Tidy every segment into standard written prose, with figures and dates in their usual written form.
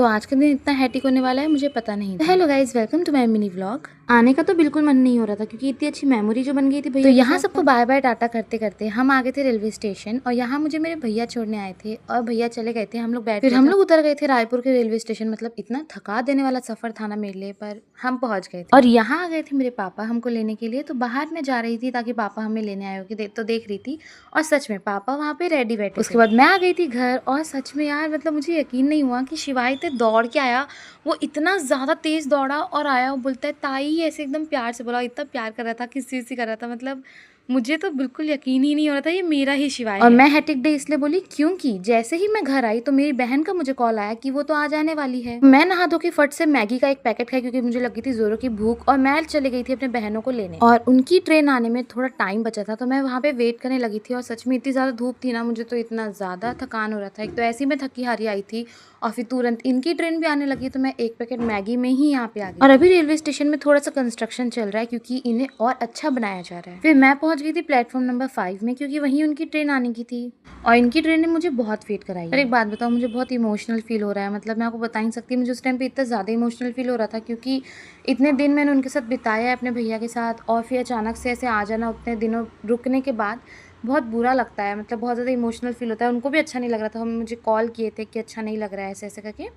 तो आज का दिन इतना हैटिक होने वाला है मुझे पता नहीं था। Hello guys, welcome to my mini vlog. आने का तो बिल्कुल मन नहीं हो रहा था क्योंकि इतनी अच्छी मेमोरी जो बन गई थी भैया। तो यहाँ सबको बाय बाय टाटा करते करते हम आ गए थे रेलवे स्टेशन और यहाँ मुझे मेरे भैया छोड़ने आए थे और भैया चले गए थे। हम लोग बैठ फिर हम लोग उतर गए थे रायपुर के रेलवे स्टेशन। मतलब इतना थका देने वाला सफर था ना मेरे लिए, पर हम पहुंच गए थे। और यहाँ आ गए थे मेरे पापा हमको लेने के लिए। तो बाहर मैं जा रही थी ताकि पापा हमें लेने आए होगी, तो देख रही थी और सच में पापा वहाँ पे रेडी बैठे। उसके बाद मैं आ गई थी घर और सच में यार मतलब मुझे यकीन नहीं हुआ कि शिवाय दौड़ के आया। वो इतना ज़्यादा तेज़ दौड़ा और आया, वो बोलता है ताई, ऐसे एकदम प्यार से बोला। इतना प्यार कर रहा था, किस चीज़ से कर रहा था, मतलब मुझे तो बिल्कुल यकीन ही नहीं हो रहा था ये मेरा ही शिवाय और मैं हैटिक डे इसलिए बोली क्योंकि जैसे ही मैं घर आई तो मेरी बहन का मुझे कॉल आया कि वो तो आ जाने वाली है। मैं नहा धो के फट से मैगी का एक पैकेट खाई क्योंकि मुझे लगी थी जोरों की भूख और मैं चली गई थी अपने बहनों को लेने। और उनकी ट्रेन आने में थोड़ा टाइम बचा था तो मैं वहाँ पे वेट करने लगी थी। और सच में इतनी ज़्यादा धूप थी ना, मुझे तो इतना ज़्यादा थकान हो रहा था। एक तो ऐसी मैं थकी हारी आई थी और फिर तुरंत इनकी ट्रेन भी आने लगी तो मैं एक पैकेट मैगी में ही यहाँ पे आ गई। और अभी रेलवे स्टेशन में थोड़ा सा कंस्ट्रक्शन चल रहा है क्योंकि इन्हें और अच्छा बनाया जा रहा है। फिर मैं पहुंच गई थी प्लेटफॉर्म नंबर 5 में क्योंकि वहीं उनकी ट्रेन आने की थी और इनकी ट्रेन ने मुझे बहुत वेट कराई। और एक बात बताओ, मुझे बहुत इमोशनल फील हो रहा है। मतलब मैं आपको बता नहीं सकती, मुझे उस टाइम पे इतना ज़्यादा इमोशनल फील हो रहा था क्योंकि इतने दिन मैंने उनके साथ बिताया है अपने भैया के साथ और फिर अचानक से ऐसे आ जाना उतने दिनों रुकने के बाद बहुत बुरा लगता है। मतलब बहुत ज़्यादा इमोशनल फील होता है। उनको भी अच्छा नहीं लग रहा था, हम मुझे कॉल किए थे कि अच्छा नहीं लग रहा है ऐसे ऐसे करके।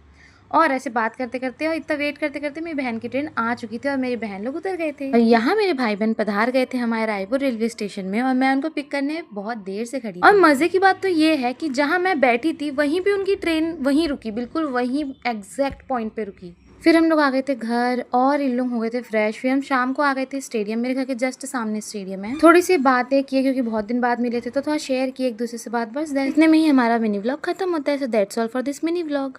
और ऐसे बात करते करते और इतना वेट करते करते मेरी बहन की ट्रेन आ चुकी थी और मेरी बहन लोग उतर गए थे। और यहाँ मेरे भाई बहन पधार गए थे हमारे रायपुर रेलवे स्टेशन में और मैं उनको पिक करने बहुत देर से खड़ी। और मजे की बात तो ये है कि जहाँ मैं बैठी थी वहीं पे उनकी ट्रेन वहीं रुकी, बिल्कुल वहीं एग्जैक्ट पॉइंट पे रुकी। फिर हम लोग आ गए थे घर और इन लोग हो गए थे फ्रेश। फिर हम शाम को आ गए थे स्टेडियम, मेरे घर के जस्ट सामने स्टेडियम है। थोड़ी सी बातें की क्योंकि बहुत दिन बाद मिले थे तो थोड़ा शेयर किए एक दूसरे से बात। बस इतने में ही हमारा मिनी व्लॉग खत्म होता है। So that's all for this mini vlog.